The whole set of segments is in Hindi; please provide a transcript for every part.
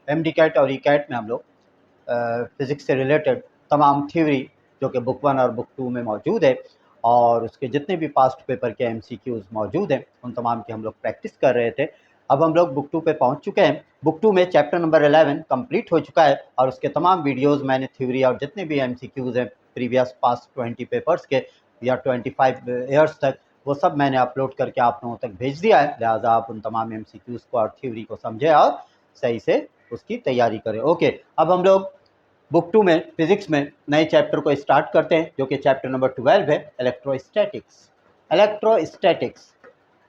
एमडी कैट और ई कैट में हम लोग फिज़िक्स से रिलेटेड तमाम थ्योरी जो कि बुक 1 और बुक 2 में मौजूद है और उसके जितने भी पास्ट पेपर के एमसीक्यूज़ मौजूद हैं उन तमाम की हम लोग प्रैक्टिस कर रहे थे। अब हम लोग बुक 2 पे पहुंच चुके हैं। बुक 2 में चैप्टर नंबर 11 कंप्लीट हो चुका है और उसके तमाम वीडियोस मैंने थ्योरी और जितने भी एमसीक्यूज़ हैं प्रीवियस पास्ट 20 पेपर्स के या 25 ईयर्स तक, वो सब मैंने अपलोड करके आप लोगों तक भेज दिया है। लिहाजा आप उन तमाम एमसीक्यूज़ को और थ्योरी को समझें और सही से उसकी तैयारी करें। ओके, अब हम लोग बुक 2 में फिजिक्स में नए चैप्टर को स्टार्ट करते हैं जो कि चैप्टर नंबर 12 है, इलेक्ट्रोस्टैटिक्स। इलेक्ट्रोस्टैटिक्स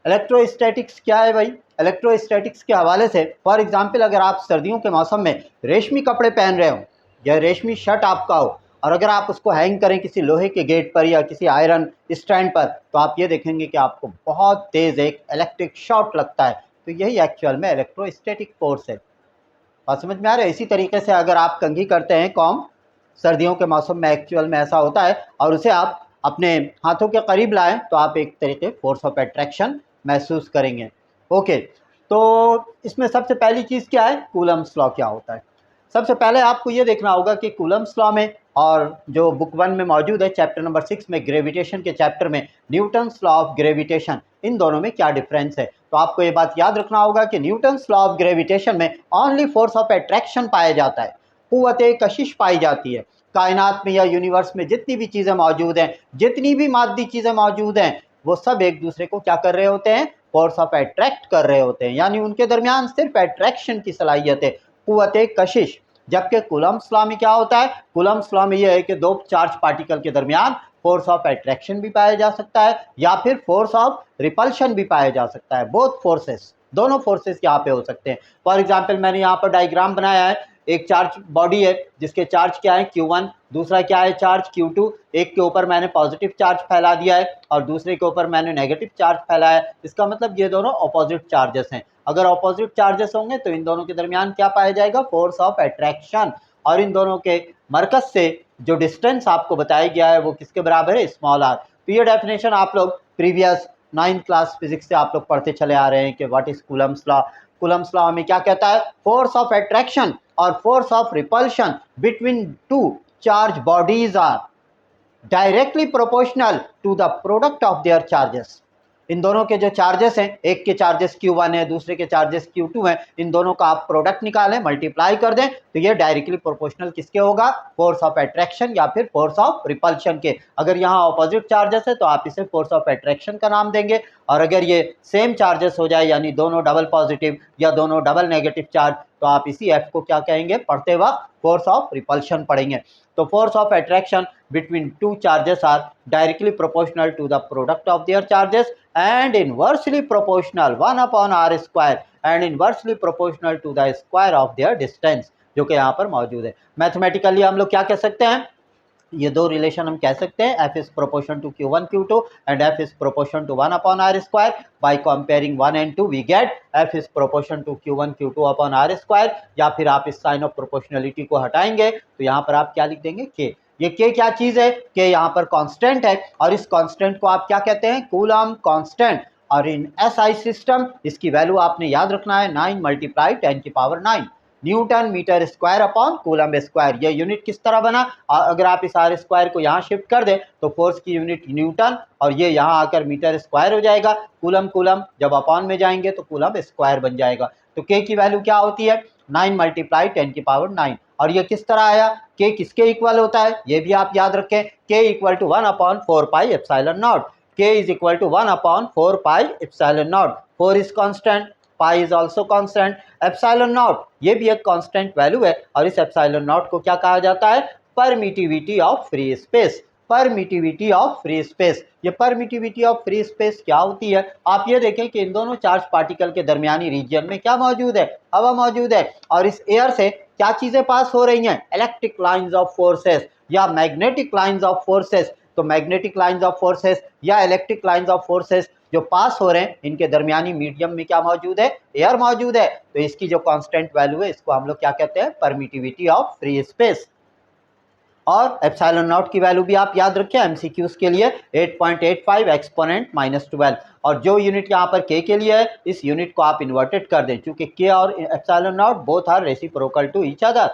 इलेक्ट्रोस्टैटिक्स क्या है भाई? इलेक्ट्रोस्टैटिक्स के हवाले से फॉर एग्जांपल अगर आप सर्दियों के मौसम में रेशमी कपड़े पहन रहे हो या रेशमी शर्ट आपका हो और अगर आप उसको हैंग करें किसी लोहे के गेट पर या किसी आयरन स्टैंड पर, तो आप ये देखेंगे कि आपको बहुत तेज़ एक इलेक्ट्रिक शॉक लगता है। तो यही एक्चुअल में इलेक्ट्रोस्टैटिक फोर्स है। बात समझ में आ रहा है? इसी तरीके से अगर आप कंघी करते हैं कॉम सर्दियों के मौसम में, एक्चुअल में ऐसा होता है, और उसे आप अपने हाथों के करीब लाएं तो आप एक तरीके फोर्स ऑफ अट्रैक्शन महसूस करेंगे। ओके, तो इसमें सबसे पहली चीज़ क्या है? कूलम्स लॉ क्या होता है? सबसे पहले आपको ये देखना होगा कि कूलम्स लॉ में और जो बुक 1 में मौजूद है चैप्टर नंबर 6 में ग्रेविटेशन के चैप्टर में न्यूटन्स लॉ ऑफ ग्रेविटेशन, इन दोनों में क्या डिफरेंस है। तो आपको ये बात याद रखना होगा कि न्यूटन्स लॉ ऑफ ग्रेविटेशन में ओनली फोर्स ऑफ अट्रैक्शन पाया जाता है, कुव्वते कशिश पाई जाती है। कायनात में या यूनिवर्स में जितनी भी चीज़ें मौजूद हैं, जितनी भी मादी चीज़ें मौजूद हैं, वो सब एक दूसरे को क्या कर रहे होते हैं? फोर्स ऑफ अट्रैक्ट कर रहे होते हैं, यानी उनके दरमियान सिर्फ अट्रैक्शन की सलाहियत है, कुव्वते कशिश। जबकि कूलम्स लॉ में क्या होता है? कूलम्स लॉ में यह है कि दो चार्ज पार्टिकल के दरमियान फोर्स ऑफ अट्रैक्शन भी पाया जा सकता है या फिर फोर्स ऑफ रिपल्शन भी पाया जा सकता है। बोथ फोर्सेस, दोनों फोर्सेस यहाँ पे हो सकते हैं। फॉर एग्जांपल मैंने यहाँ पर डायग्राम बनाया है, एक चार्ज बॉडी है जिसके चार्ज क्या है? Q1, दूसरा क्या है? Charge Q2। एक के ऊपर मैंने पॉजिटिव चार्ज फैला दिया है और दूसरे के ऊपर मैंने नेगेटिव चार्ज फैलाया है। इसका मतलब ये दोनों अपोजिट चार्जेस हैं। अगर अपोजिट चार्जेस होंगे तो इन दोनों के दरमियान क्या पाया जाएगा? Force of attraction. और इन दोनों के मरकज से जो डिस्टेंस आपको बताया गया है वो किसके बराबर है? Small R. तो ये डेफिनेशन आप लोग प्रीवियस 9th क्लास फिजिक्स से आप लोग पढ़ते चले आ रहे हैं कि what is Coulomb's law. Coulomb's law में क्या कहता है? फोर्स ऑफ अट्रैक्शन और force of repulsion between two charge bodies are directly proportional to the product of their charges. इन दोनों के जो चार्जेस हैं, एक के चार्जेस Q1 है, दूसरे के चार्जेस Q2 हैं, इन दोनों का आप प्रोडक्ट निकालें, मल्टीप्लाई कर दें तो ये डायरेक्टली प्रोपोर्शनल किसके होगा? फोर्स ऑफ अट्रैक्शन या फिर फोर्स ऑफ रिपल्शन के। अगर यहाँ ऑपोजिट चार्जेस है तो आप इसे फोर्स ऑफ अट्रैक्शन का नाम देंगे, और अगर ये सेम चार्जेस हो जाए यानी दोनों डबल पॉजिटिव या दोनों डबल नेगेटिव चार्ज, तो आप इसी F को क्या कहेंगे? पढ़ते वक्त फोर्स ऑफ रिपल्शन पढ़ेंगे। तो force of attraction between two charges are directly proportional to the product of their charges and inversely proportional 1 upon r square and inversely proportional to the square of their distance, जो कि यहाँ पर मौजूद है। मैथमेटिकली हम लोग क्या कह सकते हैं? ये दो रिलेशन हम कह सकते हैं, F is proportion to Q1 Q2 and F is proportion to 1 upon r square. By comparing 1 and 2 we get F is proportion to Q1 Q2 upon r square, या फिर आप इस साइन ऑफ प्रोपोर्शनलिटी को हटाएंगे तो यहाँ पर आप क्या लिख देंगे? K। ये K क्या चीज़ है? K यहाँ पर कांस्टेंट है और इस कांस्टेंट को आप क्या कहते हैं? Coulomb constant. और इन SI सिस्टम इसकी वैल्यू आपने याद रखना है 9 × 10⁹ newton metre square upon coulomb square. ये यूनिट किस तरह बना? अगर आप इस आर स्क्वायर को यहाँ शिफ्ट कर दें तो फोर्स की यूनिट न्यूटन और ये यहाँ आकर मीटर स्क्वायर हो जाएगा। कूलम्ब कूलम्ब जब अपॉन में जाएंगे तो कूलम्ब स्क्वायर बन जाएगा। तो के की वैल्यू क्या होती है? 9 × 10⁹ और ये किस तरह आया? के किसके इक्वल होता है? ये भी आप याद रखें, के equal to 1/4πε0। K is equal to 1/4πε0। 4 is constant, pi is also constant, epsilon naught ये भी एक कांस्टेंट वैल्यू है और इस एप्सिलॉन नॉट को क्या कहा जाता है? Permittivity of free space. Permittivity of free space. ये परमिटिविटी ऑफ फ्री स्पेस क्या होती है? आप ये देखें कि इन दोनों चार्ज पार्टिकल के दरमियानी रीजन में क्या मौजूद है? हवा मौजूद है, और इस एयर से क्या चीजें पास हो रही हैं? इलेक्ट्रिक लाइंस ऑफ फोर्सेस या मैग्नेटिक लाइंस ऑफ फोर्सेस। तो मैग्नेटिक लाइंस ऑफ फोर्सेस या इलेक्ट्रिक लाइंस ऑफ फोर्सेस जो पास हो रहे हैं इनके दरमियानी मीडियम में क्या मौजूद है? एयर मौजूद है। तो इसकी जो कांस्टेंट वैल्यू है इसको हम लोग क्या कहते हैं? Permittivity of free space. और एप्सिलॉन नॉट की वैल्यू भी आप याद रखें एमसीक्यूज के लिए 8.85 एक्सपोनेंट -12। और जो यूनिट यहाँ पर k के लिए है इस यूनिट को आप इन्वर्टेड कर दें, क्योंकि k और epsilon naught both are reciprocal to each other,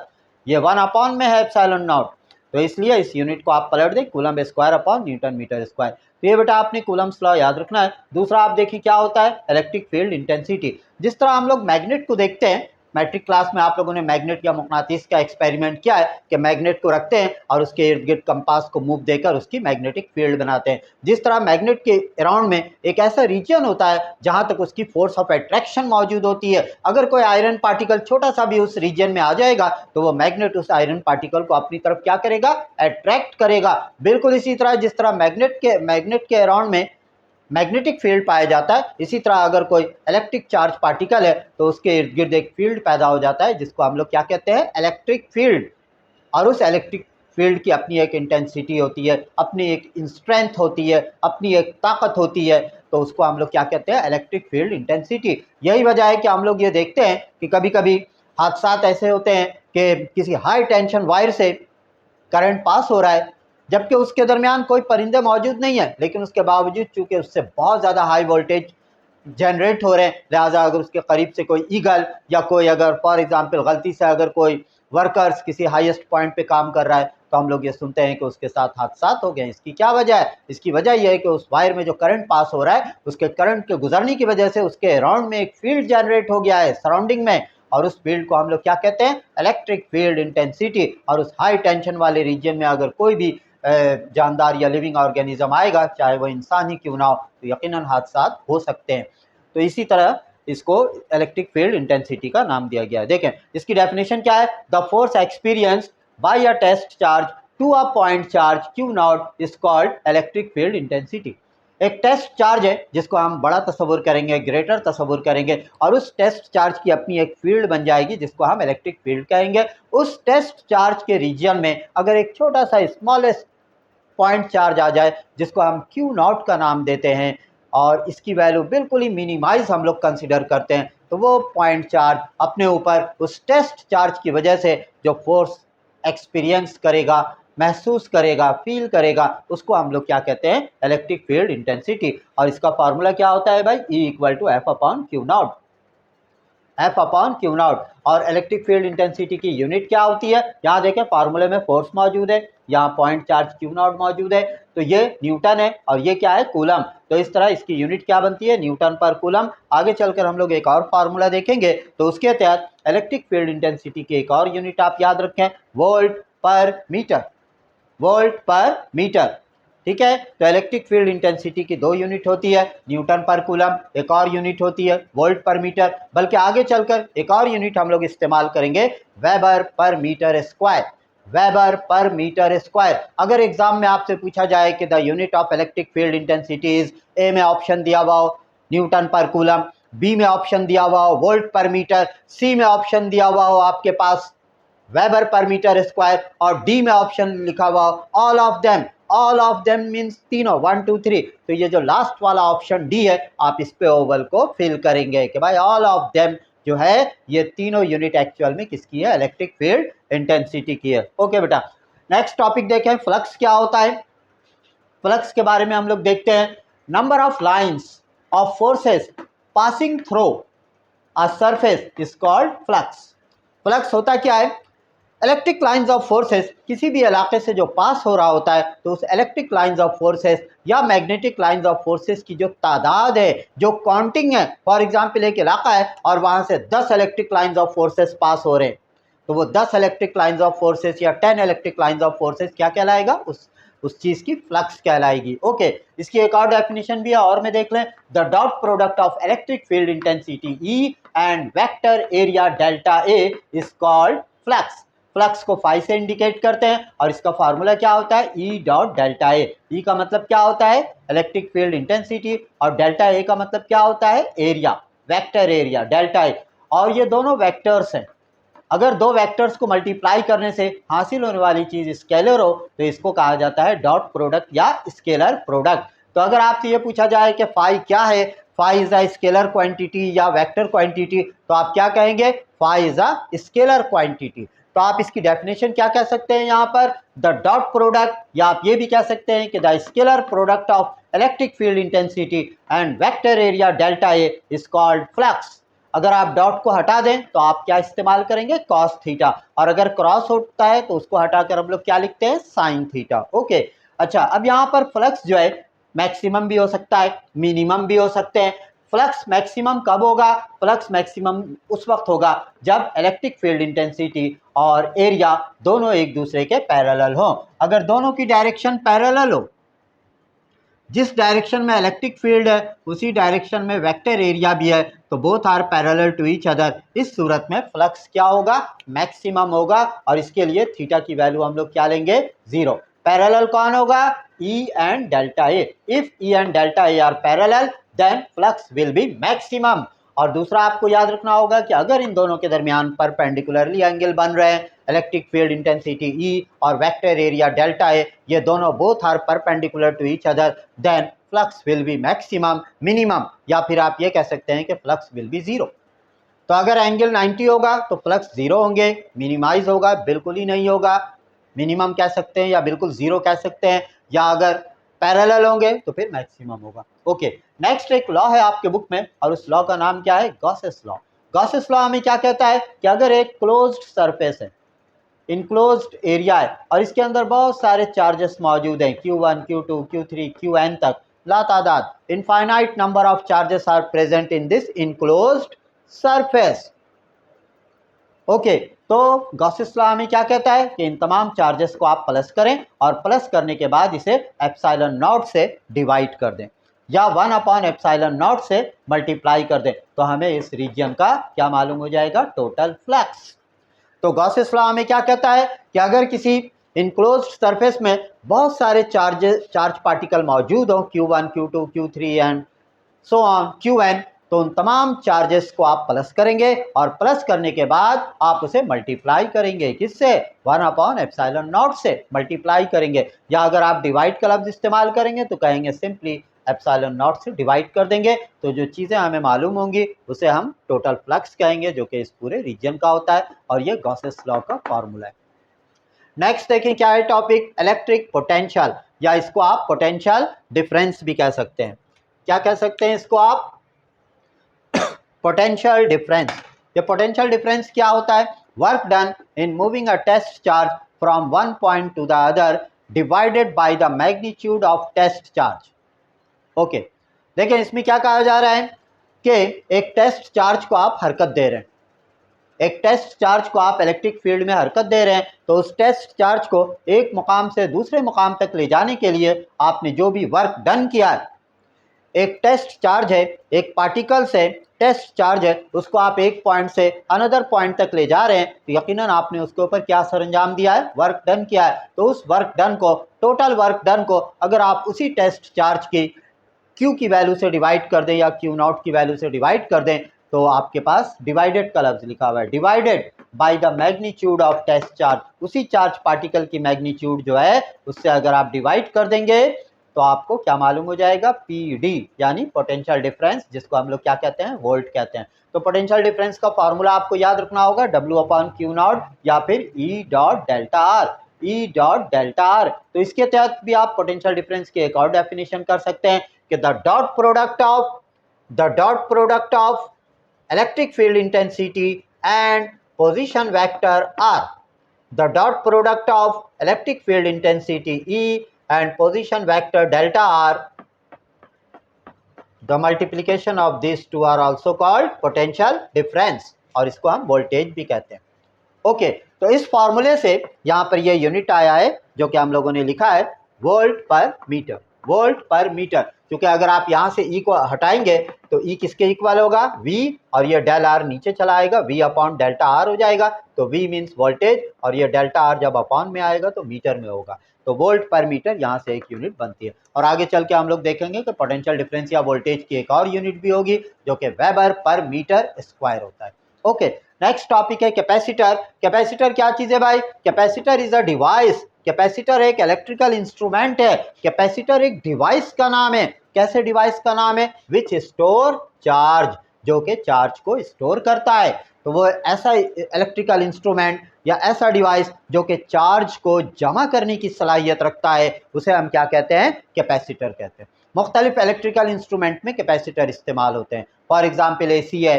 ये 1 में है एप्सिलॉन नॉट, तो इसलिए इस यूनिट को आप पलट दें coulomb square upon newton metre square. तो ये बेटा आपने कूलम्स लॉ याद रखना है। दूसरा आप देखिए क्या होता है इलेक्ट्रिक फील्ड इंटेंसिटी। जिस तरह हम लोग मैग्नेट को देखते हैं, मैट्रिक क्लास में आप लोगों ने मैग्नेट या मकनातीस का एक्सपेरिमेंट किया है कि मैग्नेट को रखते हैं और उसके इर्द गिर्द कंपास को मूव देकर उसकी मैग्नेटिक फील्ड बनाते हैं। जिस तरह मैग्नेट के अराउंड में एक ऐसा रीजन होता है जहां तक उसकी फोर्स ऑफ अट्रैक्शन मौजूद होती है, अगर कोई आयरन पार्टिकल छोटा सा भी उस रीजन में आ जाएगा तो वो मैग्नेट उस आयरन पार्टिकल को अपनी तरफ क्या करेगा, अट्रैक्ट करेगा। बिल्कुल इसी तरह जिस तरह मैग्नेट के अराउंड में मैग्नेटिक फील्ड पाया जाता है, इसी तरह अगर कोई इलेक्ट्रिक चार्ज पार्टिकल है तो उसके इर्द गिर्द एक फील्ड पैदा हो जाता है जिसको हम लोग क्या कहते हैं, इलेक्ट्रिक फील्ड। और उस इलेक्ट्रिक फील्ड की अपनी एक इंटेंसिटी होती है, अपनी एक स्ट्रेंथ होती है, अपनी एक ताकत होती है, तो उसको हम लोग क्या कहते हैं, इलेक्ट्रिक फील्ड इंटेंसिटी। यही वजह है कि हम लोग ये देखते हैं कि कभी कभी हादसात ऐसे होते हैं कि किसी हाई टेंशन वायर से करंट पास हो रहा है जबकि उसके दरमियान कोई परिंदे मौजूद नहीं है, लेकिन उसके बावजूद चूंकि उससे बहुत ज़्यादा हाई वोल्टेज जनरेट हो रहे हैं, लिहाजा अगर उसके करीब से कोई ईगल या कोई अगर फॉर एग्जांपल गलती से अगर कोई वर्कर्स किसी हाईएस्ट पॉइंट पे काम कर रहा है तो हम लोग ये सुनते हैं कि उसके साथ हादसात हो गए। इसकी क्या वजह है? इसकी वजह यह है कि उस वायर में जो करंट पास हो रहा है उसके करंट के गुजरने की वजह से उसके अराउंड में एक फील्ड जनरेट हो गया है सराउंडिंग में, और उस फील्ड को हम लोग क्या कहते हैं, इलेक्ट्रिक फील्ड इंटेंसिटी। और उस हाई टेंशन वाले रीजन में अगर कोई भी जानदार या लिविंग ऑर्गेनिज्म आएगा, चाहे वो इंसान ही क्यों ना हो, तो यकीनन हादसात हो सकते हैं। तो इसी तरह इसको इलेक्ट्रिक फील्ड इंटेंसिटी का नाम दिया गया है। देखें इसकी डेफिनेशन क्या है, the force experienced by a test charge to a point charge q naught is called electric field intensity. एक टेस्ट चार्ज है जिसको हम बड़ा तस्वुर करेंगे, ग्रेटर तस्वुर करेंगे, और उस टेस्ट चार्ज की अपनी एक फील्ड बन जाएगी जिसको हम इलेक्ट्रिक फील्ड कहेंगे। उस टेस्ट चार्ज के रीजन में अगर एक छोटा सा स्मॉलेस्ट पॉइंट चार्ज आ जाए जिसको हम क्यू नॉट का नाम देते हैं, और इसकी वैल्यू बिल्कुल ही मिनिमाइज हम लोग कंसिडर करते हैं, तो वो पॉइंट चार्ज अपने ऊपर उस टेस्ट चार्ज की वजह से जो फोर्स एक्सपीरियंस करेगा, महसूस करेगा, फील करेगा, उसको हम लोग क्या कहते हैं, इलेक्ट्रिक फील्ड इंटेंसिटी। और इसका फार्मूला क्या होता है भाई, E equal to F upon q naught, F upon q naught. और इलेक्ट्रिक फील्ड इंटेंसिटी की यूनिट क्या होती है, यहाँ देखें फार्मूले में फोर्स मौजूद है, यहाँ पॉइंट चार्ज क्यू नॉट मौजूद है, तो ये न्यूटन है और ये क्या है, कूलम। तो इस तरह इसकी यूनिट क्या बनती है, न्यूटन पर कूलम। आगे चलकर हम लोग एक और फार्मूला देखेंगे तो उसके तहत इलेक्ट्रिक फील्ड इंटेंसिटी की एक और यूनिट आप याद रखें, वोल्ट पर मीटर, वोल्ट पर मीटर। ठीक है, तो इलेक्ट्रिक फील्ड इंटेंसिटी की दो यूनिट होती है, न्यूटन पर कूलम, एक और यूनिट होती है वोल्ट पर मीटर, बल्कि आगे चलकर एक और यूनिट हम लोग इस्तेमाल करेंगे, weber per metre square, weber per metre square. अगर एग्जाम में आपसे पूछा जाए कि the unit of electric field intensity is, A में ऑप्शन दिया हुआ हो न्यूटन पर कूलम, बी में ऑप्शन दिया हुआ हो वोल्ट पर मीटर, सी में ऑप्शन दिया हुआ हो आपके पास वेबर पर मीटर स्क्वायर, और डी में ऑप्शन लिखा हुआ all of them, all of them means तीनों, 1 2 3, तो ये जो लास्ट वाला ऑप्शन डी है आप इस पे ओवल को फिल करेंगे कि भाई ऑल ऑफ देम जो है ये तीनों यूनिट एक्चुअल में किसकी है, इलेक्ट्रिक फील्ड इंटेंसिटी की है। ओके बेटा, नेक्स्ट टॉपिक देखें, फ्लक्स क्या होता है। फ्लक्स के बारे में हम लोग देखते हैं, number of lines of forces passing through a surface is called flux. Flux होता क्या है, इलेक्ट्रिक लाइंस ऑफ फोर्सेस किसी भी इलाके से जो पास हो रहा होता है तो उस इलेक्ट्रिक लाइंस ऑफ फोर्सेस या मैग्नेटिक लाइंस ऑफ फोर्सेस की जो तादाद है, जो काउंटिंग है, फॉर एग्जांपल एक इलाका है और वहां से 10 इलेक्ट्रिक लाइंस ऑफ फोर्सेस पास हो रहे हैं, तो वो 10 इलेक्ट्रिक लाइंस ऑफ फोर्सेस या 10 इलेक्ट्रिक लाइंस ऑफ फोर्सेस क्या कहलाएगा, उस चीज की फ्लक्स कहलाएगी। ओके, इसकी एक और डेफिनेशन भी है और में देख लें, the dot product of electric field intensity E and vector area delta A is called flux. Flux को फाई से इंडिकेट करते हैं और इसका फार्मूला क्या होता है, E dot delta A. E का मतलब क्या होता है, इलेक्ट्रिक फील्ड इंटेंसिटी, और डेल्टा A का मतलब क्या होता है, एरिया, वेक्टर एरिया डेल्टा ए। और ये दोनों वेक्टर्स हैं, अगर दो वेक्टर्स को मल्टीप्लाई करने से हासिल होने वाली चीज स्केलर हो तो इसको कहा जाता है डॉट प्रोडक्ट या स्केलर प्रोडक्ट। तो अगर आपसे ये पूछा जाए कि फाई क्या है, phi is a scalar quantity या वेक्टर क्वांटिटी, तो आप क्या कहेंगे, phi is a scalar quantity. तो आप इसकी डेफिनेशन क्या कह सकते हैं यहाँ पर, द डॉट प्रोडक्ट, या आप ये भी कह सकते हैं कि the scalar product of electric field intensity and vector area delta A is called flux. अगर आप डॉट को हटा दें तो आप क्या इस्तेमाल करेंगे, कॉस थीटा, और अगर क्रॉस होता है तो उसको हटाकर हम लोग क्या लिखते हैं, साइन थीटा। ओके, अच्छा, अब यहाँ पर फ्लक्स जो है मैक्सिमम भी हो सकता है, मिनिमम भी हो सकते हैं। फ्लक्स मैक्सिमम कब होगा, फ्लक्स मैक्सिमम उस वक्त होगा जब इलेक्ट्रिक फील्ड इंटेंसिटी और एरिया दोनों एक दूसरे के पैरेलल हो। अगर दोनों की डायरेक्शन पैरेलल हो, जिस डायरेक्शन में इलेक्ट्रिक फील्ड है उसी डायरेक्शन में वेक्टर एरिया भी है, तो both are parallel to each other, इस सूरत में फ्लक्स क्या होगा, मैक्सिमम होगा। और इसके लिए थीटा की वैल्यू हम लोग क्या लेंगे, 0। पैरेलल कौन होगा, E and delta A. If E and delta A are parallel then flux will be maximum. और दूसरा आपको याद रखना होगा कि अगर इन दोनों के दरमियान परपेंडिकुलरली एंगल बन रहे हैं, इलेक्ट्रिक फील्ड इंटेंसिटी E और वेक्टर एरिया डेल्टा ए, ये दोनों both are perpendicular to each other, then flux will be maximum, minimum, या फिर आप ये कह सकते हैं कि फ्लक्स विल बी 0। तो अगर एंगल 90 होगा तो फ्लक्स 0 होंगे, मिनिमाइज होगा, बिल्कुल ही नहीं होगा, मिनिमम कह सकते हैं, या बिल्कुल 0 कह सकते हैं, या अगर पैरेलल होंगे तो फिर मैक्सिमम होगा। ओके, नेक्स्ट एक लॉ है आपके बुक में, और उस लॉ का नाम क्या है, गॉसेस लॉ। गॉसेस लॉ हमें क्या कहता है कि अगर एक क्लोज्ड सरफेस है, इनक्लोज्ड एरिया है, और इसके अंदर बहुत सारे चार्जेस मौजूद हैं, Q1, Q2, Q3, Qn तक लातादाद, infinite number of charges are present in this enclosed surface. Okay, तो गॉसेस लॉ हमें क्या कहता है कि इन तमाम चार्जेस को आप प्लस करें, और प्लस करने के बाद इसे एप्सिलॉन नॉट से डिवाइड कर दें, या 1 अपॉन एप्सिलॉन नॉट से मल्टीप्लाई कर दें, तो हमें इस रीजन का क्या मालूम हो जाएगा, टोटल फ्लक्स। तो गॉसेस लॉ हमें क्या कहता है कि अगर किसी इनक्लोज्ड सरफेस में बहुत सारे चार्ज पार्टिकल मौजूद हो, Q1, Q2, Q3 and so on Qn, तो उन तमाम चार्जेस को आप प्लस करेंगे, और प्लस करने के बाद आप उसे मल्टीप्लाई करेंगे, किससे, 1 अपॉन एप्सिलॉन नॉट से मल्टीप्लाई करेंगे, या अगर आप डिवाइड का लफ्ज इस्तेमाल करेंगे तो कहेंगे सिंपली एप्सिलॉन नॉट से डिवाइड कर देंगे, तो जो चीज़ें हमें मालूम होंगी उसे हम टोटल फ्लक्स कहेंगे, जो कि इस पूरे रीजन का होता है, और ये गॉसेस लॉ का फॉर्मूला है। नेक्स्ट देखें क्या है टॉपिक, इलेक्ट्रिक पोटेंशियल, या इसको आप पोटेंशियल डिफरेंस भी कह सकते हैं। क्या कह सकते हैं इसको आप, पोटेंशियल डिफरेंस। ये पोटेंशियल डिफरेंस क्या होता है, work done in moving a test charge from one point to the other divided by the magnitude of test charge. Okay, देखिए इसमें क्या कहा जा रहा है कि एक टेस्ट चार्ज को आप हरकत दे रहे हैं, एक टेस्ट चार्ज को आप इलेक्ट्रिक फील्ड में हरकत दे रहे हैं, तो उस टेस्ट चार्ज को एक मुकाम से दूसरे मुकाम तक ले जाने के लिए आपने जो भी वर्क डन किया है, एक टेस्ट चार्ज है, एक पार्टिकल से टेस्ट चार्ज है, उसको आप एक पॉइंट से अनदर पॉइंट तक ले जा रहे हैं, तो यकीनन आपने उसके ऊपर क्या सरंजाम दिया है, वर्क डन किया है। तो उस वर्क डन को, टोटल वर्क डन को अगर आप उसी टेस्ट चार्ज की Q की वैल्यू से डिवाइड कर दें, या Q0 की वैल्यू से डिवाइड कर दें, तो आपके पास डिवाइडेड का लफ्ज लिखा हुआ है, divided by the magnitude of test charge, उसी चार्ज पार्टिकल की मैग्नीट्यूड जो है उससे अगर आप डिवाइड कर देंगे तो आपको क्या मालूम हो जाएगा, PD, यानी पोटेंशियल डिफरेंस, जिसको हम लोग क्या कहते हैं, वोल्ट कहते हैं। तो पोटेंशियल डिफरेंस का फॉर्मूला आपको याद रखना होगा, W/Q0 या फिर E dot delta R, E dot delta R. तो इसके तहत भी आप पोटेंशियल डिफरेंस की एक और डेफिनेशन कर सकते हैं कि the dot product of electric field intensity and position vector R, the dot product of electric field intensity E and position vector delta R, the multiplication of these two are also called potential difference, और इसको हम वोल्टेज भी कहते हैं। ओके, तो इस फॉर्मूले से यहाँ पर ये यूनिट आया है जो कि हम लोगों ने लिखा है वोल्ट पर मीटर, वोल्ट पर मीटर, क्योंकि अगर आप यहाँ से E को हटाएंगे तो E किसके इक्वल होगा, V, और ये डेल R नीचे चला आएगा, V अपॉन डेल्टा R हो जाएगा, तो V मीन्स वोल्टेज, और ये डेल्टा R जब अपॉन में आएगा तो मीटर में होगा, तो वोल्ट पर मीटर यहाँ से एक यूनिट बनती है। और आगे चल के हम लोग देखेंगे कि पोटेंशियल डिफरेंस या वोल्टेज की एक और यूनिट भी होगी जो कि वेबर पर मीटर स्क्वायर होता है। ओके, नेक्स्ट टॉपिक है कैपेसिटर। कैपेसिटर क्या चीज़ है भाई, capacitor is a device, capacitor एक इलेक्ट्रिकल इंस्ट्रूमेंट है, कैपेसिटर एक डिवाइस का नाम है। कैसे डिवाइस का नाम है, विच स्टोर चार्ज, जो कि चार्ज को स्टोर करता है। तो वो ऐसा इलेक्ट्रिकल इंस्ट्रूमेंट या ऐसा डिवाइस जो कि चार्ज को जमा करने की सलाहियत रखता है, उसे हम क्या कहते हैं? कैपेसिटर कहते हैं। मुख्तलिफ इलेक्ट्रिकल इंस्ट्रूमेंट में कैपेसिटर इस्तेमाल होते हैं। फॉर एग्ज़ाम्पल AC है,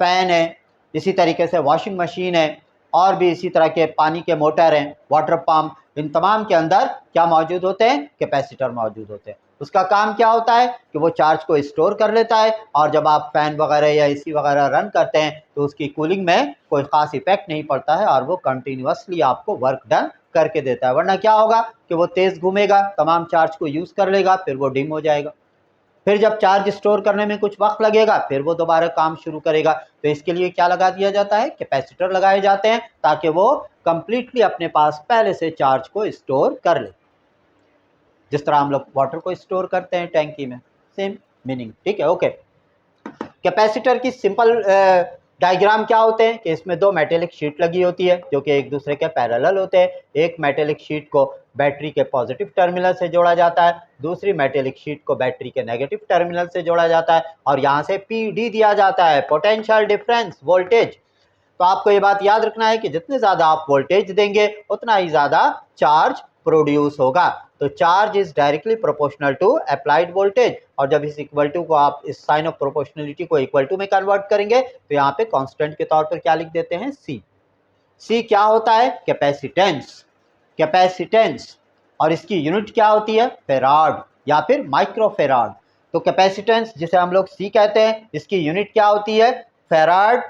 फ़ैन है, इसी तरीके से वॉशिंग मशीन है, और भी इसी तरह के पानी के मोटर हैं, वाटर पम्प, इन तमाम के अंदर क्या मौजूद होते हैं? कैपेसिटर मौजूद होते हैं। उसका काम क्या होता है कि वो चार्ज को स्टोर कर लेता है, और जब आप फ़ैन वगैरह या AC वगैरह रन करते हैं तो उसकी कूलिंग में कोई ख़ास इफेक्ट नहीं पड़ता है, और वो कंटिन्यूसली आपको वर्क डन करके देता है। वरना क्या होगा कि वो तेज़ घूमेगा, तमाम चार्ज को यूज़ कर लेगा, फिर वो डिम हो जाएगा। फिर जब चार्ज स्टोर करने में कुछ वक्त लगेगा, फिर वो दोबारा काम शुरू करेगा। तो इसके लिए क्या लगा दिया जाता है? कैपेसिटर लगाए जाते हैं, ताकि वो कंप्लीटली अपने पास पहले से चार्ज को स्टोर कर ले। जिस तरह हम लोग वाटर को स्टोर करते हैं टैंकी में, सेम मीनिंग। ठीक है, ओके। कैपेसिटर की सिंपल डायग्राम क्या होते हैं कि इसमें दो मेटेलिक शीट लगी होती है जो कि एक दूसरे के पैरेलल होते हैं। एक मेटेलिक शीट को बैटरी के पॉजिटिव टर्मिनल से जोड़ा जाता है, दूसरी मेटेलिक शीट को बैटरी के नेगेटिव टर्मिनल से जोड़ा जाता है, और यहाँ से PD दिया जाता है, पोटेंशियल डिफरेंस वोल्टेज। तो आपको ये बात याद रखना है कि जितने ज़्यादा आप वोल्टेज देंगे उतना ही ज़्यादा चार्ज प्रोड्यूस होगा। तो charge is directly proportional to applied voltage, और जब इस इक्वल टू को आप इस साइन ऑफ प्रोपोर्शनलिटी को इक्वल टू में कन्वर्ट करेंगे तो यहाँ पे कांस्टेंट के तौर पर क्या लिख देते हैं? C क्या होता है? कैपेसिटेंस। कैपेसिटेंस, और इसकी यूनिट क्या होती है? फेराड या फिर माइक्रोफेराड। तो कैपेसिटेंस जिसे हम लोग C कहते हैं, इसकी यूनिट क्या होती है? फेराड,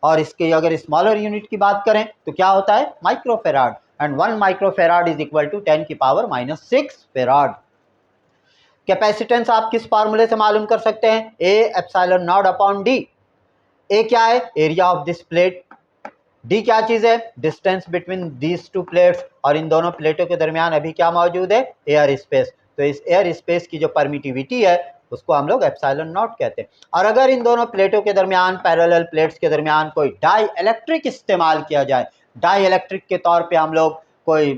और इसके अगर स्मॉलर यूनिट की बात करें तो क्या होता है? Microfarad. And 1 microfarad is equal to 10⁻⁻6 farad. Capacitance आप किस फार्मूले से मालूम कर सकते हैं? A epsilon naught upon D। A क्या है? Area of this plate. D क्या चीज है? Distance between these two plates, और इन दोनों प्लेटों के दरमियान अभी क्या मौजूद है? Air space. तो इस एयर स्पेस की जो परमिटिविटी है उसको हम लोग एप्सिलॉन नॉट कहते हैं। और अगर इन दोनों प्लेटों के दरमियान, पैरेलल प्लेट्स के दरमियान कोई डाई इलेक्ट्रिक इस्तेमाल किया जाए, डाई इलेक्ट्रिक के तौर पे हम लोग कोई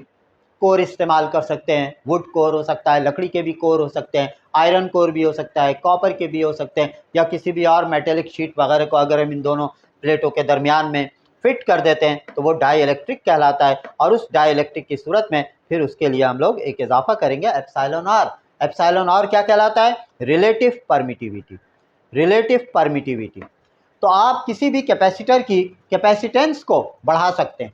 कोर इस्तेमाल कर सकते हैं। वुड कोर हो सकता है, लकड़ी के भी कोर हो सकते हैं, आयरन कोर भी हो सकता है, कॉपर के भी हो सकते हैं, या किसी भी और मेटेलिक शीट वगैरह को अगर हम इन दोनों प्लेटों के दरमियान में फिट कर देते हैं तो वो डाई इलेक्ट्रिक कहलाता है। और उस डाई इलेक्ट्रिक की सूरत में फिर उसके लिए हम लोग एक इजाफा करेंगे एप्सिलॉन आर। एप्सिलॉन आर क्या कहलाता है? Relative permittivity. Relative permittivity. तो आप किसी भी कैपेसिटर की कैपेसिटेंस को बढ़ा सकते हैं,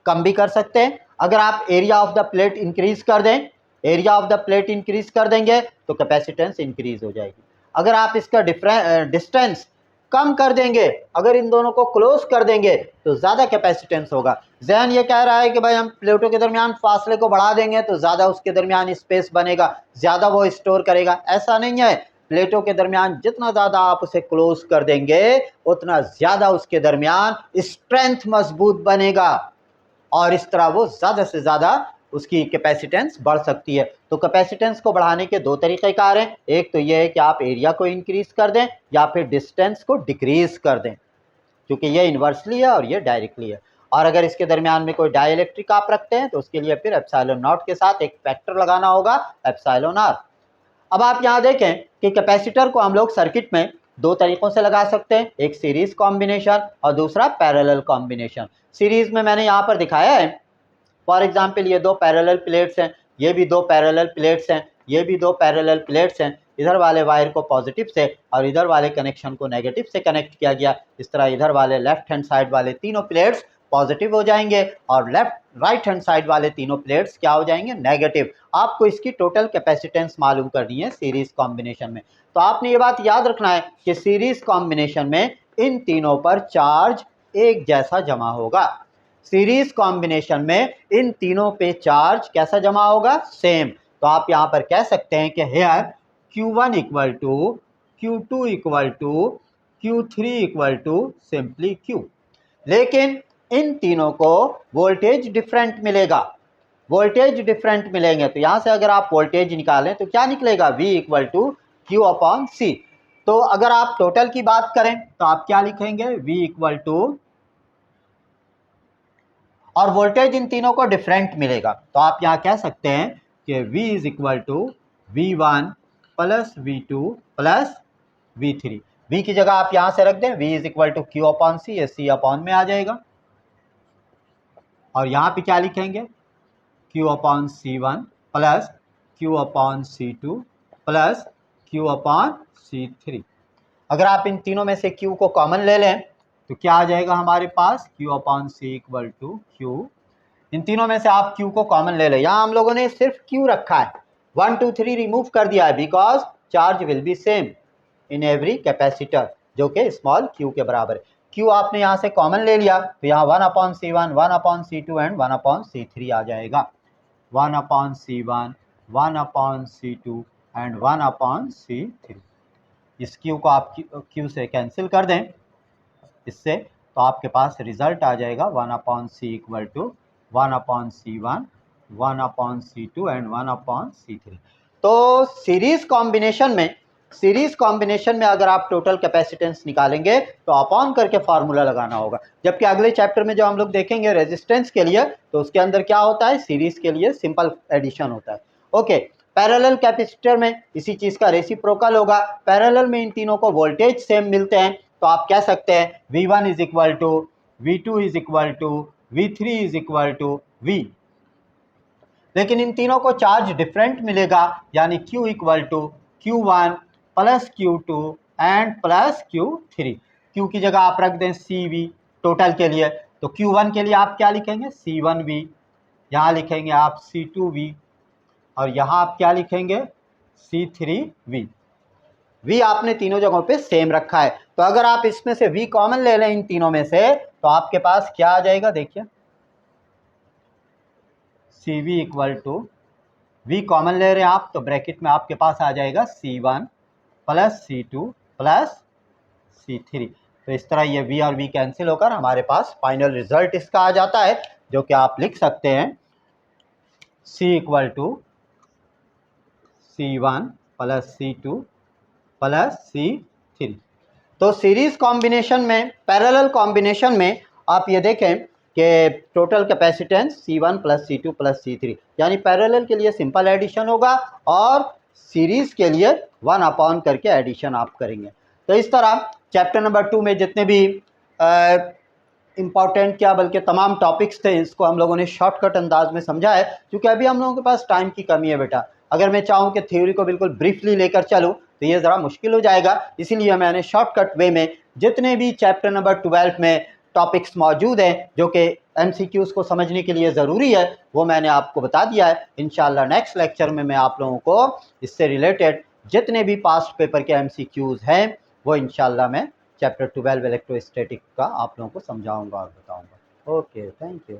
कम भी कर सकते हैं। अगर आप area of the plate increase कर दें, area of the plate increase कर देंगे तो कैपेसिटेंस इंक्रीज हो जाएगी। अगर आप इसका डिस्टेंस कम कर देंगे, अगर इन दोनों को क्लोज कर देंगे तो ज़्यादा कैपेसिटेंस होगा। जहन ये कह रहा है कि भाई हम प्लेटों के दरमियान फासले को बढ़ा देंगे तो ज़्यादा उसके दरमियान स्पेस बनेगा, ज़्यादा वो स्टोर करेगा। ऐसा नहीं है। प्लेटों के दरमियान जितना ज़्यादा आप उसे क्लोज कर देंगे उतना ज़्यादा उसके दरमियान स्ट्रेंथ मजबूत बनेगा, और इस तरह वो ज़्यादा से ज़्यादा उसकी कैपेसिटेंस बढ़ सकती है। तो कैपेसिटेंस को बढ़ाने के दो तरीक़ेकार हैं। एक तो ये है कि आप एरिया को इंक्रीज़ कर दें या फिर डिस्टेंस को डिक्रीज़ कर दें, क्योंकि ये इन्वर्सली है और ये डायरेक्टली है। और अगर इसके दरमियान में कोई डाइलेक्ट्रिक आप रखते हैं तो उसके लिए फिर एप्सिलॉन नॉट के साथ एक फैक्टर लगाना होगा, एप्सिलॉन आर। अब आप यहाँ देखें कि कैपेसिटर को हम लोग सर्किट में दो तरीक़ों से लगा सकते हैं, एक सीरीज़ कॉम्बिनेशन और दूसरा पैरेलल कॉम्बिनेशन। सीरीज़ में मैंने यहाँ पर दिखाया है, फॉर एग्जाम्पल ये दो पैरेलल प्लेट्स हैं, ये भी दो पैरेलल प्लेट्स हैं, ये भी दो पैरेलल प्लेट्स हैं। इधर वाले वायर को पॉजिटिव से और इधर वाले कनेक्शन को नेगेटिव से कनेक्ट किया गया। इस तरह इधर वाले लेफ्ट हैंड साइड वाले तीनों प्लेट्स पॉजिटिव हो जाएंगे और राइट हैंड साइड वाले तीनों प्लेट्स क्या हो जाएंगे? नेगेटिव। आपको इसकी टोटल कैपेसिटेंस मालूम करनी है सीरीज कॉम्बिनेशन में। तो आपने ये बात याद रखना है कि सीरीज कॉम्बिनेशन में इन तीनों पर चार्ज एक जैसा जमा होगा। सीरीज कॉम्बिनेशन में इन तीनों पे चार्ज कैसा जमा होगा? सेम। तो आप यहाँ पर कह सकते हैं कि here Q1 equal to Q2 equal to Q3 equal to simply Q। लेकिन इन तीनों को वोल्टेज डिफरेंट मिलेगा, वोल्टेज डिफरेंट मिलेंगे। तो यहाँ से अगर आप वोल्टेज निकालें तो क्या निकलेगा? V equal to Q upon C। तो अगर आप टोटल की बात करें तो आप क्या लिखेंगे? V इक्वल टू, और वोल्टेज इन तीनों को डिफरेंट मिलेगा तो आप यहाँ कह सकते हैं कि V is equal to V1 plus V2 plus V3। v की जगह आप यहाँ से रख दें, v is equal to Q upon C, ये सी अपॉन में आ जाएगा। और यहाँ पे क्या लिखेंगे, q upon C1 plus q upon C2 plus q upon C3। अगर आप इन तीनों में से q को कॉमन ले लें तो क्या आ जाएगा हमारे पास, q upon C equal to q। इन तीनों में से आप q को कॉमन ले लें। यहाँ हम लोगों ने सिर्फ q रखा है, 1 2 3 रिमूव कर दिया है, because charge will be same in every capacitor, जो कि स्मॉल q के बराबर है। q आपने यहाँ से कॉमन ले लिया तो यहाँ 1 upon C1, 1 upon C2 and 1 upon C3 आ जाएगा। 1 upon C1, 1 upon C2 and 1 upon C3। इस q को आप q से कैंसिल कर दें इससे, तो आपके पास रिजल्ट आ जाएगा 1 upon C equal to 1 upon C1, 1 upon C2 and 1 upon C3। तो सीरीज कॉम्बिनेशन में अगर आप टोटल कैपेसिटेंस निकालेंगे तो अपॉन करके फार्मूला लगाना होगा। जबकि अगले चैप्टर में जो हम लोग देखेंगे रेजिस्टेंस के लिए, तो उसके अंदर क्या होता है, सीरीज के लिए सिंपल एडिशन होता है। ओके, पैरेलल कैपेसिटर में इसी चीज का रेसिप्रोकल होगा। पैरेलल में इन तीनों को वोल्टेज सेम मिलते हैं, तो आप कह सकते हैं V1 is equal to V2 is equal to V3 is equal to V। लेकिन इन तीनों को चार्ज डिफरेंट मिलेगा, यानी Q equal to Q1 plus Q2 and plus Q3। Q की जगह आप रख दें CV टोटल के लिए, तो Q1 के लिए आप क्या लिखेंगे, C1V, यहाँ लिखेंगे आप C2V, और यहाँ आप क्या लिखेंगे, C3V। V आपने तीनों जगहों पे सेम रखा है, तो अगर आप इसमें से V कॉमन ले लें इन तीनों में से, तो आपके पास क्या आ जाएगा, देखिए CV equal to V common ले रहे हैं आप, तो ब्रैकेट में आपके पास आ जाएगा C1 plus C2 plus C3। तो इस तरह ये V और V कैंसिल होकर हमारे पास फाइनल रिजल्ट इसका आ जाता है, जो कि आप लिख सकते हैं C equal to C1 plus C2 plus C3। तो सीरीज कॉम्बिनेशन में, पैरेलल कॉम्बिनेशन में आप ये देखें कि total capacitance C1 plus C2 plus C3, यानी पैरेलल के लिए सिंपल एडिशन होगा और सीरीज के लिए 1 अपॉन करके एडिशन आप करेंगे। तो इस तरह चैप्टर नंबर 2 में जितने भी इम्पॉर्टेंट क्या बल्कि तमाम टॉपिक्स थे, इसको हम लोगों ने शॉर्टकट अंदाज में समझा है, क्योंकि अभी हम लोगों के पास टाइम की कमी है बेटा। अगर मैं चाहूँ कि थ्योरी को बिल्कुल ब्रीफली लेकर चलूँ तो ये ज़रा मुश्किल हो जाएगा, इसीलिए मैंने शॉर्टकट वे में जितने भी चैप्टर नंबर 12 में टॉपिक्स मौजूद हैं जो कि MCQs को समझने के लिए ज़रूरी है, वो मैंने आपको बता दिया है। इंशाल्लाह नेक्स्ट लेक्चर में मैं आप लोगों को इससे रिलेटेड जितने भी पास्ट पेपर के MCQs हैं वो इंशाल्लाह मैं चैप्टर 12 इलेक्ट्रोस्टैटिक का आप लोगों को समझाऊंगा और बताऊंगा। Okay, thank you.